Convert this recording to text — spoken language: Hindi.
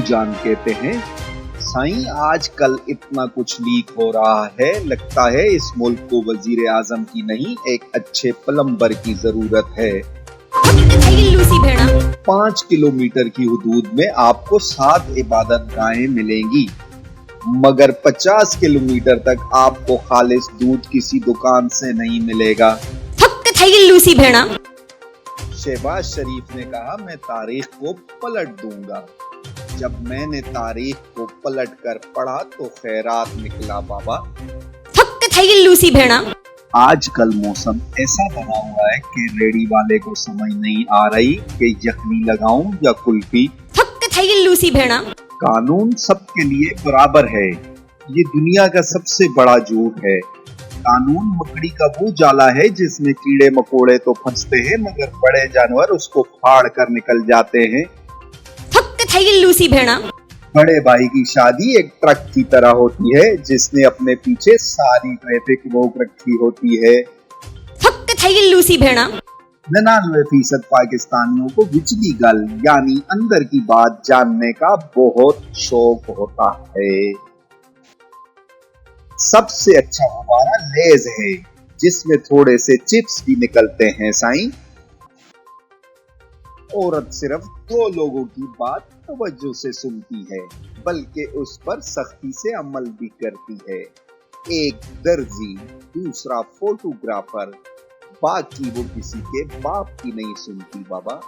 जान कहते हैं। साईं, आजकल इतना कुछ लीक हो रहा है, लगता है इस मुल्क को वजीर आजम की नहीं, एक अच्छे प्लम्बर की जरूरत है। 5 किलोमीटर की हुदूद में आपको 7 इबादत गाहें मिलेंगी, मगर 50 किलोमीटर तक आपको खालिस दूध किसी दुकान से नहीं मिलेगा। शहबाज शरीफ ने कहा, मैं तारीख को पलट दूंगा। जब मैंने तारीख को पलट कर पढ़ा तो खैरात निकला बाबा। आजकल मौसम ऐसा बना हुआ है कि रेडी वाले को समझ नहीं आ रही कि यखनी लगाऊं या कुल्फी। कानून सबके लिए बराबर है, ये दुनिया का सबसे बड़ा झूठ है। कानून मकड़ी का वो जाला है जिसमें कीड़े मकोड़े तो फंसते हैं, मगर बड़े जानवर उसको फाड़ कर निकल जाते हैं। बड़े भाई की शादी एक ट्रक की तरह होती है जिसने अपने पीछे सारी ट्रैफिक रोक रखी होती है। 99% पाकिस्तानियों को विचली गल यानी अंदर की बात जानने का बहुत शौक होता है। सबसे अच्छा हमारा लेज है जिसमें थोड़े से चिप्स भी निकलते हैं। साईं, औरत सिर्फ 2 लोगों की बात तवज्जो से सुनती है, बल्कि उस पर सख्ती से अमल भी करती है। एक दर्जी, दूसरा फोटोग्राफर, बाकी वो किसी के बाप की नहीं सुनती बाबा।